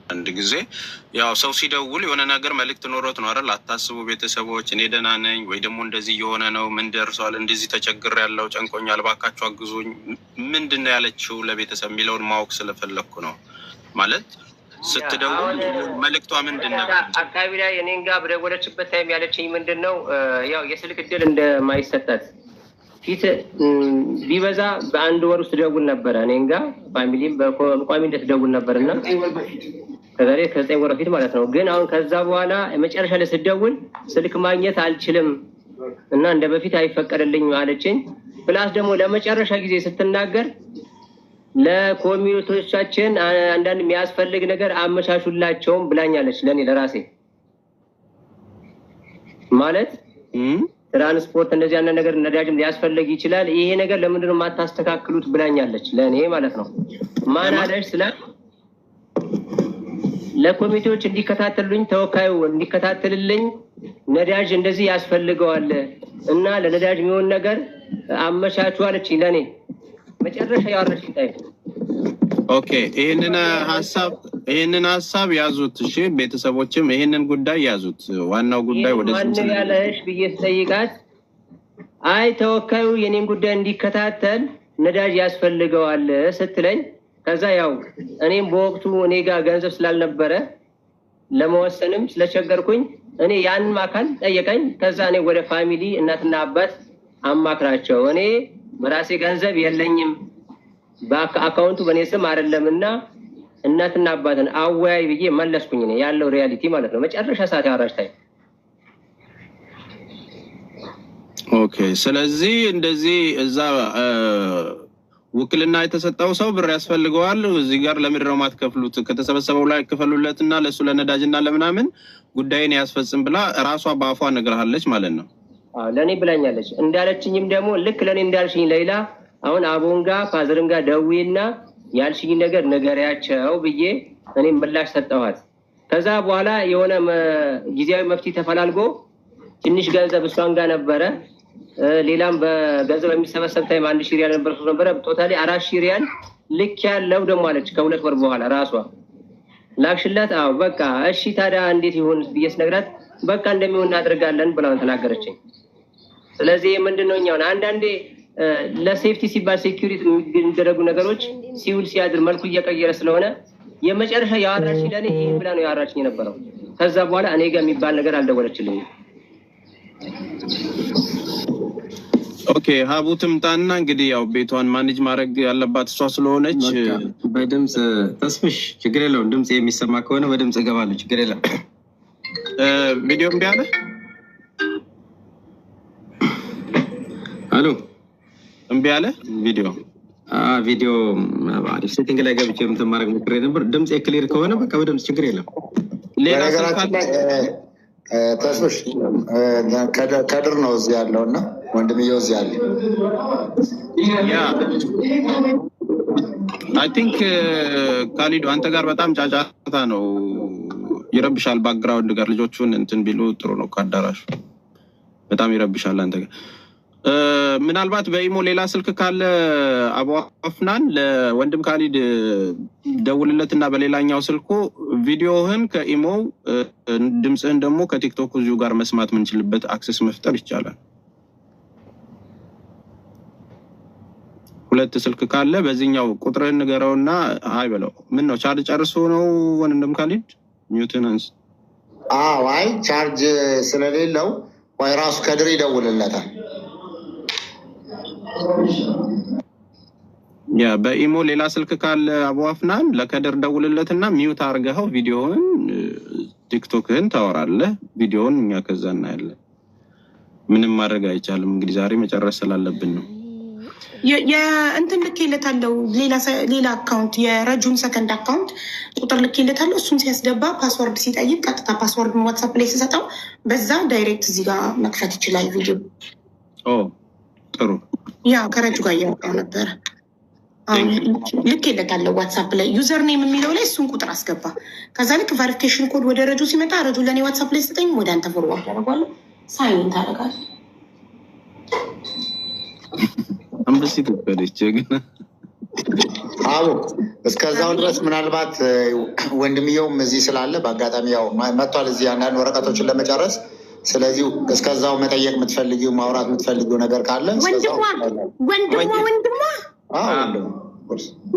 አንድ ጊዜ ያው ሰው ሲደውል የሆነ ነገር መልእክት ኖሮት ነው አይደል? አታስቡ ቤተሰቦች፣ እኔ ደህና ነኝ ወይ ደግሞ እንደዚህ የሆነ ነው፣ ምን ደርሷል፣ እንደዚህ ተቸግር ያለው ጨንቆኛል፣ ባካችሁ አግዙኝ፣ ምንድነው ያለችው ለቤተሰብ የሚለውን ማወቅ ስለፈለኩ ነው። ማለት ስትደውል መልእክቷ ምንድነው? አካባቢ ላይ እኔን ጋር በደወለችበት ታይም ያለችኝ ምንድነው ያው የስልክ እድል እንደማይሰጣት ፊት ቢበዛ በአንድ ወር ውስጥ ደውል ነበር እኔን ጋር ፋሚሊም በቋሚነት ደውል ነበርና ከዛሬ ከ9 ወር በፊት ማለት ነው። ግን አሁን ከዛ በኋላ መጨረሻ ላይ ስደውል ስልክ ማግኘት አልችልም እና እንደ በፊት አይፈቀድልኝም አለችኝ። ፕላስ ደግሞ ለመጨረሻ ጊዜ ስትናገር ለኮሚኒቲዎቻችን አንዳንድ የሚያስፈልግ ነገር አመቻቹላቸውም ብላኛለች። ለኔ ለራሴ ማለት ትራንስፖርት እንደዚህ ያለ ነገር ነዳጅም ሊያስፈልግ ይችላል። ይሄ ነገር ለምንድን ነው የማታስተካክሉት ብላኛለች። ለኔ ማለት ነው። ማን አለች ስለ ለኮሚቴዎች እንዲከታተሉኝ ተወካዩ እንዲከታተልልኝ ነዳጅ እንደዚህ ያስፈልገዋል እና ለነዳጅ የሚሆን ነገር አመቻቹ አለች። ለኔ መጨረሻ ያወራችኝ ታይ ኦኬ። ይሄንን ሐሳብ ያዙት። እሺ ቤተሰቦችም ይሄንን ጉዳይ ያዙት። ዋናው ጉዳይ ወደዚህ ያለሽ ብዬ ስጠይቃት አይ ተወካዩ የኔን ጉዳይ እንዲከታተል ነዳጅ ያስፈልገዋል ስትለኝ ከዛ ያው እኔም በወቅቱ እኔ ጋር ገንዘብ ስላልነበረ ለመወሰንም ስለቸገርኩኝ እኔ ያንን አካል ጠየቀኝ። ከዛ እኔ ወደ ፋሚሊ እናትና አባት አማክራቸው እኔ በራሴ ገንዘብ የለኝም በአካውንቱ በኔ ስም አይደለምና እናትና አባትን አወያይ ብዬ መለስኩኝ። እኔ ያለው ሪያሊቲ ማለት ነው። መጨረሻ ሰዓት ያወራችኝ። ኦኬ። ስለዚህ እንደዚህ እዛ ውክልና የተሰጠው ሰው ብር ያስፈልገዋል። እዚህ ጋር ለምንድን ነው የማትከፍሉት? ከተሰበሰበው ላይ ክፈሉለትና ለሱ ለነዳጅና ለምናምን ጉዳይን ያስፈጽም ብላ ራሷ በአፏ ነግራለች ማለት ነው። ለኔ ብላኛለች። እንዳለችኝም ደግሞ ልክ ለኔ እንዳልሽኝ ሌላ አሁን አቦንጋ ፋዘርንጋ ደውይና ያልሽኝ ነገር ነገሪያቸው ብዬ እኔ ምላሽ ሰጠኋት። ከዛ በኋላ የሆነ ጊዜያዊ መፍትሄ ተፈላልጎ ትንሽ ገንዘብ እሷን ጋር ነበረ። ሌላም በገንዘብ የሚሰበሰብ ታይም 1000 ሪያል ነበረ። ቶታሊ 4000 ሪያል ልክ ያለው ደግሞ አለች። ከሁለት ወር በኋላ ራሷ ላክሽላት። አዎ በቃ እሺ ታዲያ እንዴት ይሁን ብዬ ስነግራት በቃ እንደሚሆን እናደርጋለን ብላውን ተናገረችኝ። ስለዚህ ምንድነው እኛው አንዳንዴ ለሴፍቲ ሲባል ሴኩሪቲ የሚደረጉ ነገሮች ሲውል ሲያድር መልኩ እየቀየረ ስለሆነ የመጨረሻ ያወራችኝ ለኔ ይሄ ብላ ነው ያወራችኝ የነበረው። ከዛ በኋላ እኔ ጋር የሚባል ነገር አልደወለችልኝም። ኦኬ ሀቡ ትምጣና እንግዲህ ያው ቤቷን ማኔጅ ማድረግ ያለባት እሷ ስለሆነች በድምጽ ተስፍሽ ችግር የለውም። ድምጽ የሚሰማ ከሆነ በድምጽ እገባለሁ። ችግር የለም። ቪዲዮ እምቢ አለ። አሎ እምቢ አለ ቪዲዮ ቪዲዮ አሪፍ ሴቲንግ ላይ ገብቼ እንትን ማድረግ ሞክሬ ነበር። ድምጽ ክሊር ከሆነ በቃ በድምጽ ችግር የለም። ሌላ ስልክ ተስፍሽ ከድር ነው እዚህ ያለውና ወንድምየው እዚህ ያለ ያ አይ ቲንክ ካሊዶ አንተ ጋር በጣም ጫጫታ ነው፣ ይረብሻል። ባክግራውንድ ጋር ልጆቹን እንትን ቢሉ ጥሩ ነው። ከአዳራሹ በጣም ይረብሻል አንተ ጋር። ምናልባት በኢሞ ሌላ ስልክ ካለ አቡ አፍናን ለወንድም ካሊድ ደውልለትና በሌላኛው ስልኩ ቪዲዮህን ከኢሞ ድምጽህን ደግሞ ከቲክቶክ እዚሁ ጋር መስማት ምንችልበት አክሰስ መፍጠር ይቻላል። ሁለት ስልክ ካለ በዚህኛው ቁጥርህን ንገረውና አይ በለው። ምን ነው ቻርጅ ጨርሶ ነው ወንድም ካሊድ ኒውትናንስ? አይ ቻርጅ ስለሌለው ወይ ራሱ ከድር ይደውልለታል። ያ በኢሞ ሌላ ስልክ ካለ አቡ አፍናን ለከድር ደውልለትና ሚውት አርገኸው ቪዲዮውን ቲክቶክህን ታወራለህ። ቪዲዮውን እኛ ከዛ እናያለን። ምንም ማድረግ አይቻልም። እንግዲህ ዛሬ መጨረስ ስላለብን ነው። የእንትን ልኬለታለሁ ሌላ አካውንት የረጁን ሰከንድ አካውንት ቁጥር ልኬለታለሁ። እሱን ሲያስገባ ፓስወርድ ሲጠይቅ ቀጥታ ፓስወርድን ዋትሳፕ ላይ ሲሰጠው በዛ ዳይሬክት እዚህ ጋር መክፈት ይችላል ቪዲዮ። ጥሩ ያ ከረጁ ጋር እያወራሁ ነበረ። ልኬለታለሁ ዋትሳፕ ላይ ዩዘር ኔም የሚለው ላይ እሱን ቁጥር አስገባ። ከዛ ልክ ቬሪፊኬሽን ኮድ ወደ ረጁ ሲመጣ ረጁ ለእኔ ዋትሳፕ ላይ ስጠኝ፣ ወደ አንተ ፎርዋርድ አደርጋለሁ። ሳይን ታደርጋለህ። አንበሲ ተቀደች ግን አዎ እስከዛው ድረስ ምናልባት ወንድምየውም እዚህ ስላለ በአጋጣሚ ያው መጥቷል እዚህ አንዳንድ ወረቀቶችን ለመጨረስ። ስለዚህ እስከዛው መጠየቅ የምትፈልጊው ማውራት የምትፈልጊው ነገር ካለ ወንድሟ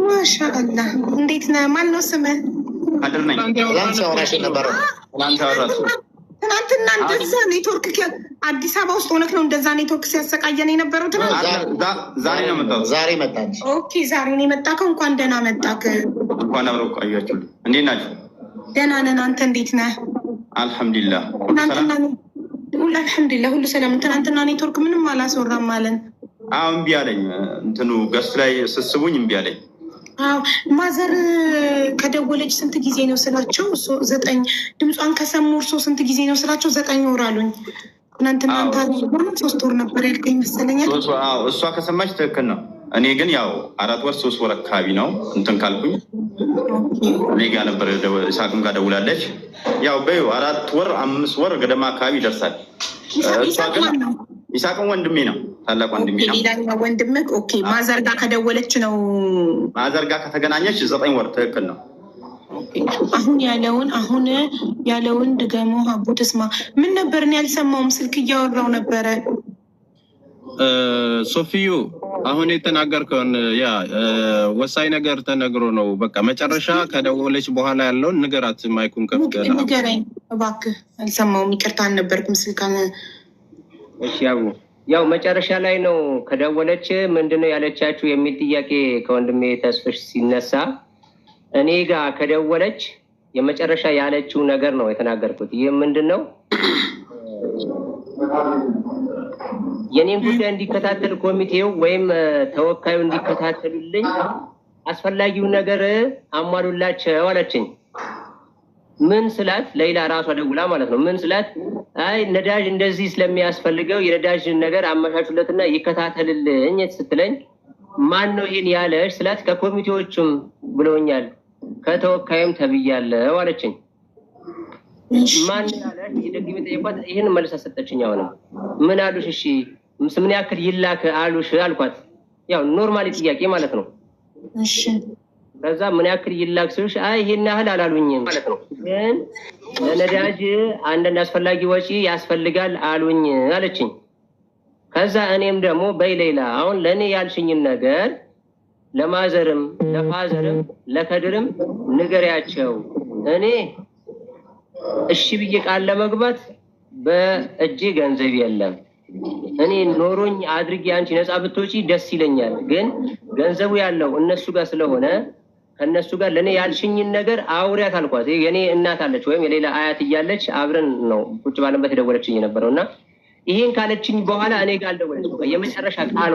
ማሻአላ እንዴት ነህ? ማን ነው ስምህ? አድር ነኝ። ሲያወራሽ ነበረ ትናንትና እንደዛ ኔትወርክ አዲስ አበባ ውስጥ ሆነክ ነው እንደዛ ኔትወርክ ሲያሰቃየን የነበረው። ዛሬ ነው መጣሁ። ዛሬ መጣች። ኦኬ ዛሬ ነው የመጣከው። እንኳን ደህና መጣክ። እንኳን አብረው ቆያችሁ። እንዴት ናችሁ? ደህና ነን። አንተ እንዴት ነህ? አልሐምዱሊላህ አልሐምዱሊላህ ሁሉ ሰላም። ትናንትና ኔትወርክ ምንም አላስወራም አለን። አዎ እምቢ አለኝ። እንትኑ ገስት ላይ ስስቡኝ እምቢ አለኝ። አዎ ማዘር ከደወለች ስንት ጊዜ ነው ስላቸው 9 ድምጿን ከሰሙ እርሶ ስንት ጊዜ ነው ስላቸው 9 ወር አሉኝ። ትናንትና 3 ወር ነበር ያልከኝ መሰለኛል። እሷ ከሰማች ትክክል ነው። እኔ ግን ያው 4 ወር 3 ወር አካባቢ ነው እንትን ካልኩኝ እኔ ጋር ነበር ኢሳቅም ጋር ደውላለች። ያው በዩ 4 ወር 5 ወር ገደማ አካባቢ ይደርሳል። ኢሳቅም ወንድሜ ነው፣ ታላቅ ወንድሜ ነው። ሌላኛው ወንድምህ ኦኬ። ማዘር ጋር ከደወለች ነው ማዘር ጋር ከተገናኘች 9 ወር ትክክል ነው። አሁን ያለውን ድገሞ ሀቡ ተስማ ምን ነበር? እኔ ያልሰማውም ስልክ እያወራው ነበረ። ሶፊዩ አሁን የተናገርከውን ያ ወሳኝ ነገር ተነግሮ ነው። በቃ መጨረሻ ከደወለች በኋላ ያለውን ንገራት። ማይኩን ከፍተህ ንገረኝ እባክህ። አልሰማውም፣ ይቅርታ አልነበርኩም ስልካን። እሺ ያው መጨረሻ ላይ ነው ከደወለች ምንድነው ያለቻችሁ የሚል ጥያቄ ከወንድሜ ተስፍሽ ሲነሳ እኔ ጋር ከደወለች የመጨረሻ ያለችው ነገር ነው የተናገርኩት። ይህ ምንድነው የኔን ጉዳይ እንዲከታተል ኮሚቴው ወይም ተወካዩ እንዲከታተሉልኝ አስፈላጊውን ነገር አሟሉላቸው አለችኝ። ምን ስላት ሌላ ራሷ ደውላ ማለት ነው። ምን ስላት አይ ነዳጅ እንደዚህ ስለሚያስፈልገው የነዳጅ ነገር አመቻቹለትና ይከታተልልኝ ስትለኝ ማን ነው ይሄን ያለሽ ስላት ከኮሚቴዎችም ብለውኛል ከተወካይም ተብያለሁ አለችኝ። ማን ያለሽ ይደግሚ ጠይቋት። ይሄን መልስ ሰጠችኝ። አሁንም ምን አሉሽ? እሺ ምን ያክል ይላክ አሉሽ አልኳት። ያው ኖርማሊ ጥያቄ ማለት ነው። እሺ ከዛ ምን ያክል ይላክ ሲልሽ አይ ይሄን ያህል አላሉኝም ማለት ነው፣ ግን ለነዳጅ አንዳንድ አስፈላጊ ወጪ ያስፈልጋል አሉኝ አለችኝ። ከዛ እኔም ደግሞ በሌላ አሁን ለኔ ያልሽኝን ነገር ለማዘርም ለፋዘርም ለከድርም ንገሪያቸው። እኔ እሺ ብዬ ቃል ለመግባት በእጄ ገንዘብ የለም። እኔ ኖሮኝ አድርጌ አንቺ ነፃ ብትወጪ ደስ ይለኛል፣ ግን ገንዘቡ ያለው እነሱ ጋር ስለሆነ ከነሱ ጋር ለኔ ያልሽኝን ነገር አውሪያት አልኳት። የኔ እናት አለች ወይም የሌላ አያት እያለች አብረን ነው ቁጭ ባለበት የደወለችኝ የነበረውና ይሄን ካለችኝ በኋላ እኔ ጋር አልደወለች። በቃ የመጨረሻ ቃሏ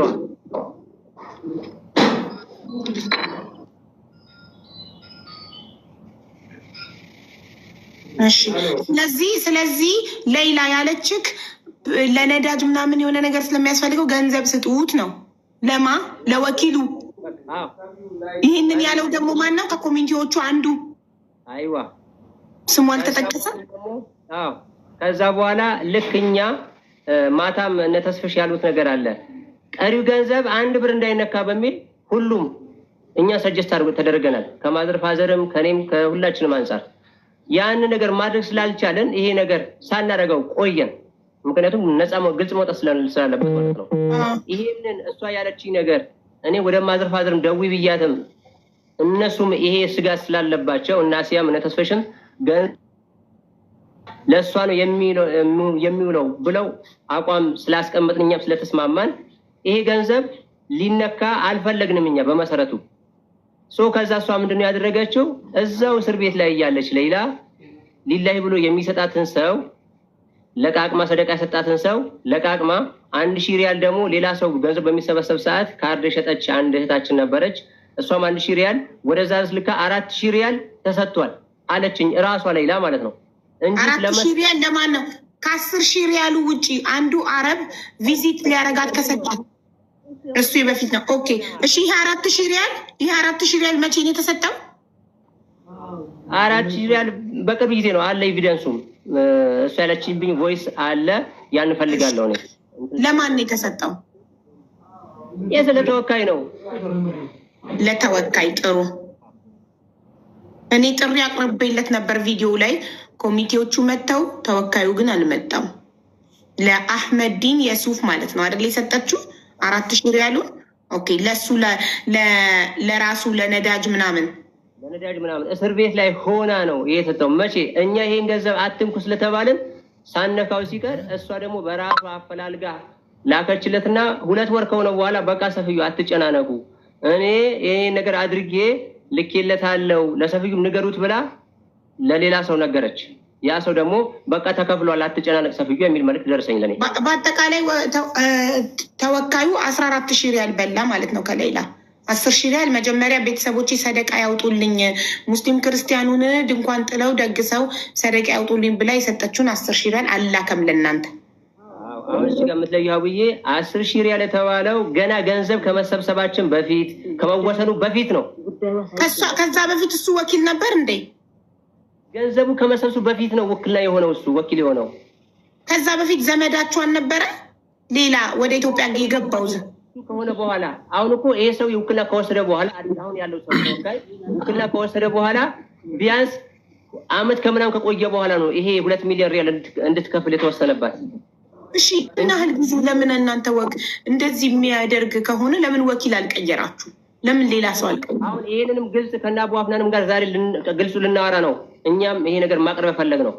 እሺ። ስለዚህ ሌላ ያለችክ ለነዳጅ ምናምን የሆነ ነገር ስለሚያስፈልገው ገንዘብ ስጡት ነው ለማ ለወኪሉ። ይህንን ያለው ደግሞ ማነው? ከኮሚኒቲዎቹ አንዱ። አይዋ ስሙ አልተጠቀሰም። አዎ ከዛ በኋላ ልክኛ ማታም እነ ተስፍሽ ያሉት ነገር አለ። ቀሪው ገንዘብ 1 ብር እንዳይነካ በሚል ሁሉም እኛ ሰጀስት ተደርገናል። ከማዘር ፋዘርም ከኔም ከሁላችንም አንፃር ያን ነገር ማድረግ ስላልቻለን ይሄ ነገር ሳናደርገው ቆየን። ምክንያቱም ነፃ ግልጽ መውጣት ስላለበት ማለት ነው። ይሄንን እሷ ያለችኝ ነገር እኔ ወደ ማዘር ፋዘርም ደዊ ብያትም እነሱም ይሄ ስጋት ስላለባቸው እና ሲያም እነ ተስፈሽም ለእሷ ነው የሚውለው ብለው አቋም ስላስቀመጥን እኛም ስለተስማማን ይሄ ገንዘብ ሊነካ አልፈለግንም እኛ በመሰረቱ። ከዛ እሷ ምንድነው ያደረገችው? እዛው እስር ቤት ላይ እያለች ሌላ ሊላይ ብሎ የሚሰጣትን ሰው ለቃቅማ ሰደቃ የሰጣትን ሰው ለቃቅማ 1000 ሪያል ደግሞ ሌላ ሰው ገንዘብ በሚሰበሰብ ሰዓት ካርድ የሸጠች አንድ እህታችን ነበረች። እሷም 1000 ሪያል ወደዛ ልካ 4000 ሪያል ተሰጥቷል አለችኝ። እራሷ ሌላ ማለት ነው እንጂ 4000 ሪያል ለማን ነው? ከ10,000 ሪያሉ ውጪ አንዱ አረብ ቪዚት ሊያረጋት ከሰጣት እሱ የበፊት ነው። ኦኬ እሺ። ይሄ 4000 ሪያል መቼ ነው የተሰጠው? 4000 ሪያል በቅርብ ጊዜ ነው አለ ኤቪደንሱም። እሱ ያለችብኝ ቮይስ አለ፣ ያን ፈልጋለሁ ነው። ለማን ነው የተሰጠው? የስለ ተወካይ ነው። ለተወካይ ጥሩ እኔ ጥሪ አቅርቤለት ነበር ቪዲዮ ላይ ኮሚቴዎቹ መጥተው ተወካዩ ግን አልመጣም። ለአህመዲን የሱፍ ማለት ነው አይደል የሰጠችው 4000 ሪያሉን። ኦኬ ለሱ ለራሱ ለነዳጅ ምናምን እስር ቤት ላይ ሆና ነው የተሰጠው። መቼ እኛ ይሄን ገንዘብ አትንኩ ስለተባልን ሳነካው ሲቀር እሷ ደግሞ በራሷ አፈላልጋ ላከችለትና 2 ወር ከሆነ በኋላ በቃ ሰፍዩ አትጨናነቁ እኔ ይሄን ነገር አድርጌ ልኬለታለሁ ለሰፍዩ ንገሩት ብላ ለሌላ ሰው ነገረች። ያ ሰው ደግሞ በቃ ተከፍሏል አትጨናነቅ ሰፍዩ የሚል መልእክት ደረሰኝ ለኔ። በአጠቃላይ ተወካዩ 14000 ሪያል በላ ማለት ነው ከሌላ 10000 ሪያል መጀመሪያ ቤተሰቦቼ ሰደቃ ያውጡልኝ ሙስሊም ክርስቲያኑን ድንኳን ጥለው ደግሰው ሰደቃ ያውጡልኝ ብላ የሰጠችውን 10000 ሪያል አላከም ለእናንተ። አሁን እዚህ ጋር የምትለየው ብዬ 10000 ሪያል የተባለው ገና ገንዘብ ከመሰብሰባችን በፊት ከመወሰኑ በፊት ነው። ከዛ በፊት እሱ ወኪል ነበር እንዴ? ገንዘቡ ከመሰብሰቡ በፊት ነው ወኪል የሆነው እሱ ወኪል የሆነው። ከዛ በፊት ዘመዳቸው አልነበረ ሌላ ወደ ኢትዮጵያ የገባው ከሆነ በኋላ አሁን እኮ ይሄ ሰው ውክልና ከወሰደ በኋላ አሁን ያለው ሰው ተወካይ ውክልና ከወሰደ በኋላ ቢያንስ አመት ከምናምን ከቆየ በኋላ ነው ይሄ 2 ሚሊዮን ሪያል እንድትከፍል የተወሰነባት። እሺ እና ህል ጊዜ ለምን እናንተ እንደዚህ የሚያደርግ ከሆነ ለምን ወኪል አልቀየራችሁ? ለምን ሌላ ሰው አልቀየራችሁ? አሁን ይሄንንም ግልጽ ከናቡ አፍናንም ጋር ዛሬ ግልጹ ልናወራ ነው። እኛም ይሄ ነገር ማቅረብ ፈለግ ነው።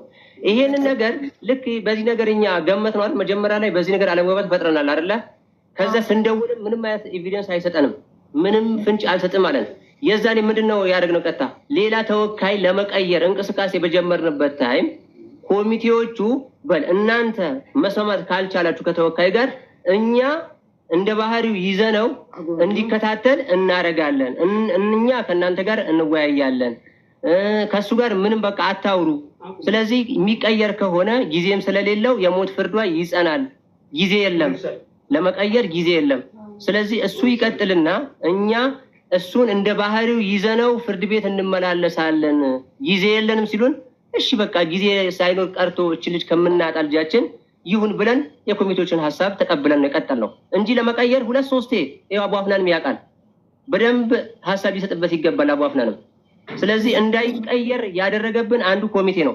ይሄንን ነገር ልክ በዚህ ነገር እኛ ገመት ነው አይደል? መጀመሪያ ላይ በዚህ ነገር አለመግባባት ፈጥረናል አይደለ? ከዛ ስንደውልም ምንም አይነት ኤቪደንስ አይሰጠንም፣ ምንም ፍንጭ አልሰጥም አለን። የዛኔ ምንድነው ያደረግነው? ቀጥታ ሌላ ተወካይ ለመቀየር እንቅስቃሴ በጀመርንበት ታይም ኮሚቴዎቹ በል እናንተ መስማማት ካልቻላችሁ ከተወካይ ጋር እኛ እንደ ባህሪው ይዘነው እንዲከታተል እናረጋለን፣ እኛ ከእናንተ ጋር እንወያያለን፣ ከሱ ጋር ምንም በቃ አታውሩ። ስለዚህ የሚቀየር ከሆነ ጊዜም ስለሌለው የሞት ፍርዷ ይጸናል። ጊዜ የለም ለመቀየር ጊዜ የለም። ስለዚህ እሱ ይቀጥልና እኛ እሱን እንደ ባህሪው ይዘነው ፍርድ ቤት እንመላለሳለን። ጊዜ የለንም ሲሉን እሺ በቃ ጊዜ ሳይኖር ቀርቶ እቺ ልጅ ከምናጣ ልጃችን ይሁን ብለን የኮሚቴዎችን ሐሳብ ተቀብለን ነው የቀጠልነው እንጂ ለመቀየር 2-3 አቡ አፍናንም ያውቃል በደንብ ሐሳብ ይሰጥበት ይገባል አቡ አፍናንም። ስለዚህ እንዳይቀየር ያደረገብን አንዱ ኮሚቴ ነው።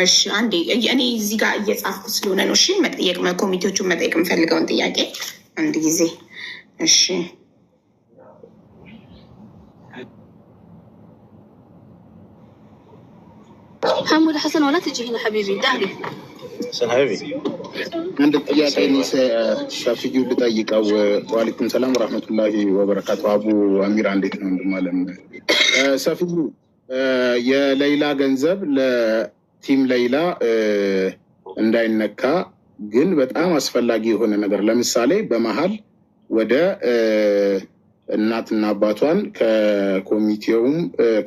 እሺ አንዴ እኔ እዚህ ጋር እየጻፍኩ ስለሆነ ነው እሺ መጠየቅ ኮሚቴዎቹን መጠየቅ የምፈልገውን ጥያቄ አንድ ጊዜ እሺ حمود حسن ولا تجي هنا حبيبي داري حبيبي عندك ጥያቄ ሻፊዩ ልጠይቀው። ወአለይኩም ሰላም ወራህመቱላሂ ወበረካቱ። አቡ አሚር እንዴት ነው እንደማለም ሻፊዩ የሌላ ገንዘብ ለቲም ሌላ እንዳይነካ ግን በጣም አስፈላጊ የሆነ ነገር ለምሳሌ በመሃል ወደ እናትና አባቷን ከኮሚቴውም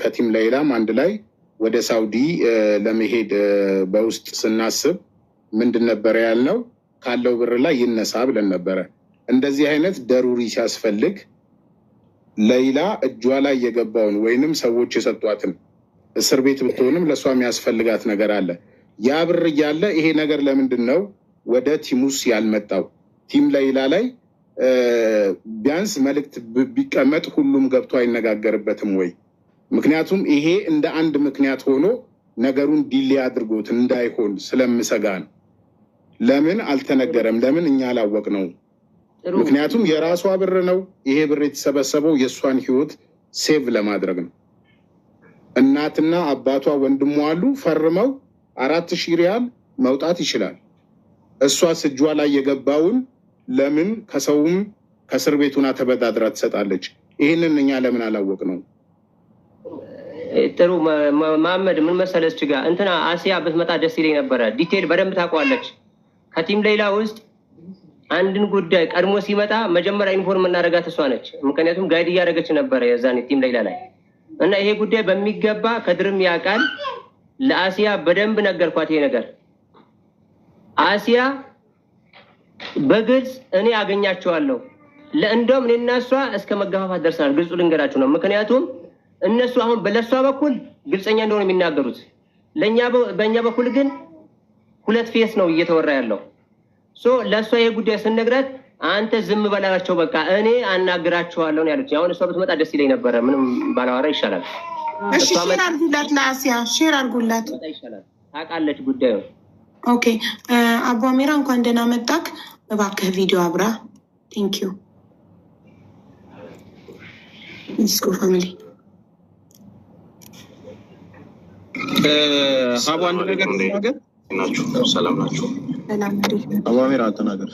ከቲም ሌላም አንድ ላይ ወደ ሳውዲ ለመሄድ በውስጥ ስናስብ ምንድን ነበር ያልነው? ካለው ብር ላይ ይነሳ ብለን ነበረ። እንደዚህ አይነት ደሩሪ ሲያስፈልግ ሌላ እጇ ላይ የገባውን ወይንም ሰዎች የሰጧትን እስር ቤት ብትሆንም ለሷ የሚያስፈልጋት ነገር አለ። ያ ብር እያለ ይሄ ነገር ለምንድን ነው ወደ ቲሙስ ያልመጣው? ቲም ሌላ ላይ ቢያንስ መልእክት ቢቀመጥ ሁሉም ገብቶ አይነጋገርበትም ወይ? ምክንያቱም ይሄ እንደ አንድ ምክንያት ሆኖ ነገሩን ዲሌ አድርጎት እንዳይሆን ስለምሰጋ ነው። ለምን አልተነገረም? ለምን እኛ አላወቅነው? ምክንያቱም የራሷ ብር ነው። ይሄ ብር የተሰበሰበው የእሷን ህይወት ሴቭ ለማድረግ ነው። እናትና አባቷ ወንድሟ አሉ ፈርመው 4000 ሪያል መውጣት ይችላል። እሷስ እጇ ላይ የገባውን ለምን ከሰውም ከእስር ቤቱና ተበዳድራ ትሰጣለች? ይህንን እኛ ለምን አላወቅነው? ጥሩ መሐመድ ምን መሰለህ እዚህ ጋር እንትና አሲያ ብትመጣ ደስ ይለኝ ነበረ። ዲቴል በደንብ ታውቀዋለች። ከቲም ሌላ ውስጥ አንድን ጉዳይ ቀድሞ ሲመጣ መጀመሪያ ኢንፎርም እናደርጋት እሷ ነች። ምክንያቱም ጋይድ እያደረገች ነበረ የዛኔ ቲም ሌላ ላይ እና ይሄ ጉዳይ በሚገባ ከድርም ያውቃል። ለአሲያ በደንብ ነገርኳት ይሄ ነገር። አሲያ በግልጽ እኔ አገኛቸዋለሁ ለእንደውም እኔና እሷ እስከ መገፋፋት ደርሰናል። ግልጹ ልንገራችሁ ነው። ምክንያቱም እነሱ አሁን በለሷ በኩል ግልጸኛ እንደሆነ የሚናገሩት በእኛ በኩል ግን ሁለት ፌስ ነው እየተወራ ያለው። ለእሷ ይሄ ጉዳይ ስንነግራት አንተ ዝም በላቸው በቃ እኔ አናግራቸዋለሁ ነው ያለች። አሁን እሷ ብትመጣ ደስ ይለኝ ነበረ። ምንም ባላወራ ይሻላል። እሺ ሼር አድርጉላት፣ ለአሲያ ሼር አድርጉላት። ይሻላል ታውቃለች ጉዳዩ። ኦኬ አቡ አሚራ እንኳን ደህና መጣክ። እባክህ ቪዲዮ አብራ። ቴንክ ዩ ዲስኮ ፋሚሊ። አቡ አንድ ነገር ተናገር። ሰላም ናችሁ? ሰላም አቡ አሚራ ተናገር።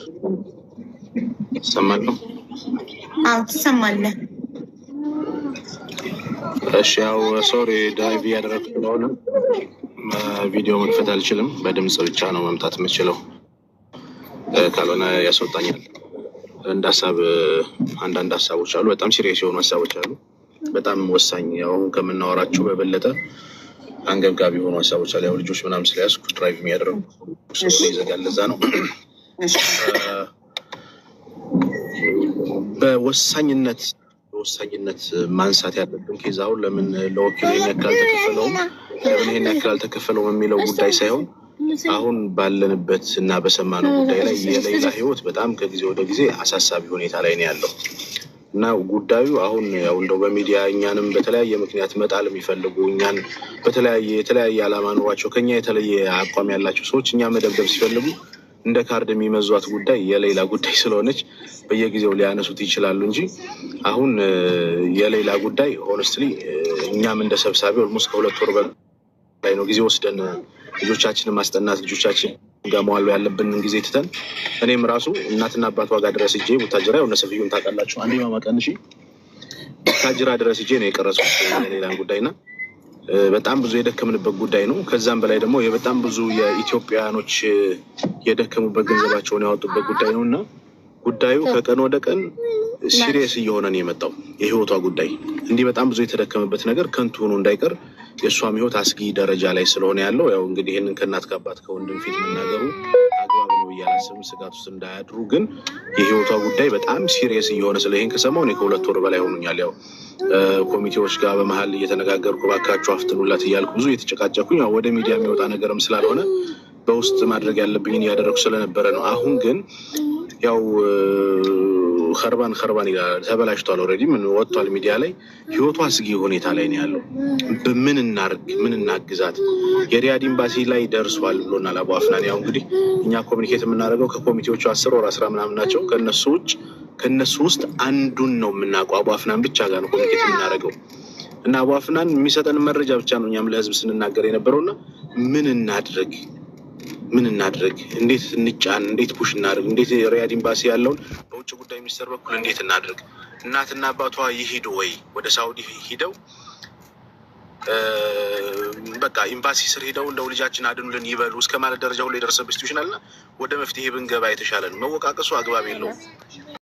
ሰማለሁ? አዎ ትሰማለህ? እሺ ያው ሶሪ ዳይቭ ያደረኩት ነው። ቪዲዮ መክፈት አልችልም። በድምጽ ብቻ ነው መምጣት የምችለው። ካልሆነ ያስወጣኛል። እንደ ሀሳብ አንዳንድ ሀሳቦች አሉ። በጣም ሲሪየስ የሆኑ ሀሳቦች አሉ። በጣም ወሳኝ ያው ከምናወራቸው በበለጠ አንገብጋቢ የሆኑ ሀሳቦች አሉ። ያው ልጆች ምናምን ስለያዝኩ ድራይቭ የሚያደርጉ ሰው ይዘጋል። ለዛ ነው በወሳኝነት ማንሳት ያለብን ኬዛውን ለምን ለወኪል ያክል አልተከፈለውም ለምን ይሄን ያክል አልተከፈለውም የሚለው ጉዳይ ሳይሆን አሁን ባለንበት እና በሰማነው ጉዳይ ላይ የሌላ ህይወት በጣም ከጊዜ ወደ ጊዜ አሳሳቢ ሁኔታ ላይ ነው ያለው እና ጉዳዩ አሁን ያው እንደው በሚዲያ እኛንም በተለያየ ምክንያት መጣል የሚፈልጉ እኛን የተለያየ ዓላማ ኖሯቸው ከኛ የተለየ አቋም ያላቸው ሰዎች እኛ መደብደብ ሲፈልጉ እንደ ካርድ የሚመዟት ጉዳይ የሌላ ጉዳይ ስለሆነች በየጊዜው ሊያነሱት ይችላሉ እንጂ አሁን የሌላ ጉዳይ ሆነስትሊ እኛም እንደ ሰብሳቢ ኦልሞስት ከ2 ወር በላይ ነው ጊዜ ወስደን ልጆቻችንን ማስጠናት ልጆቻችን ጋር መዋል ያለብንን ጊዜ ትተን እኔም ራሱ እናትና አባቷ ጋር ድረስ ሄጄ ቡታጅራ የሆነ ሰፊውን ታውቃላችሁ አንዴ ማማቀንሺ ቡታጅራ ድረስ ሄጄ ነው የቀረጽኩት የሌላን ጉዳይና በጣም ብዙ የደከምንበት ጉዳይ ነው። ከዛም በላይ ደግሞ በጣም ብዙ የኢትዮጵያኖች የደከሙበት ገንዘባቸውን ያወጡበት ጉዳይ ነውና ጉዳዩ ከቀን ወደ ቀን ሲሪየስ እየሆነ ነው የመጣው። የህይወቷ ጉዳይ እንዲህ በጣም ብዙ የተደከመበት ነገር ከንቱ ሆኖ እንዳይቀር የእሷም ህይወት አስጊ ደረጃ ላይ ስለሆነ ያለው ያው እንግዲህ ይሄንን ከእናት ከአባት ከወንድም ፊት መናገሩ አግባብ ነው እያላስብም ስጋት ውስጥ እንዳያድሩ ግን የህይወቷ ጉዳይ በጣም ሲሪየስ እየሆነ ስለ ይሄን ከሰማሁ እኔ ከ2 ወር በላይ ሆኖኛል። ያው ኮሚቴዎች ጋር በመሀል እየተነጋገርኩ ባካችሁ አፍጥኑላት እያልኩ ብዙ እየተጨቃጨኩኝ ያው ወደ ሚዲያ የሚወጣ ነገርም ስላልሆነ በውስጥ ማድረግ ያለብኝን እያደረኩ ስለነበረ ነው። አሁን ግን ያው خربان ይላል ተበላሽቷል። ኦልሬዲ ምን ወጥቷል ሚዲያ ላይ ህይወቷ አስጊ ሁኔታ ላይ ነው ያለው። በምን እናርግ ምን እናግዛት የሪያድ ኤምባሲ ላይ ደርሷል ብሎናል አቡ አፍናን። ያው እንግዲህ እኛ ኮሚኒኬት የምናደርገው ከኮሚቴዎቹ 10 ወር 10 ምናምን ናቸው። ከነሱ ውስጥ አንዱን ነው የምናውቀው አቡ አፍናን ብቻ ጋር ነው ኮሚኒኬት የምናደርገው እና አቡ አፍናን የሚሰጠን መረጃ ብቻ ነው እኛም ለህዝብ ስንናገር የነበረውና ምን እናድርግ እንዴት እንጫን እንዴት ፑሽ እናድርግ እንዴት ሪያድ ኤምባሲ ያለውን በውጭ ጉዳይ ሚኒስትር በኩል እንዴት እናድርግ እናትና አባቷ ይሄዱ ወይ ወደ ሳውዲ ሄደው በቃ ኤምባሲ ስር ሄደው እንደው ልጃችን አድኑልን ይበሉ እስከ ማለት ደረጃ ሁሉ የደረሰበት ሲቹዌሽን አለና ወደ መፍትሄ ብንገባ የተሻለ ነው። መወቃቀሱ አግባብ የለውም።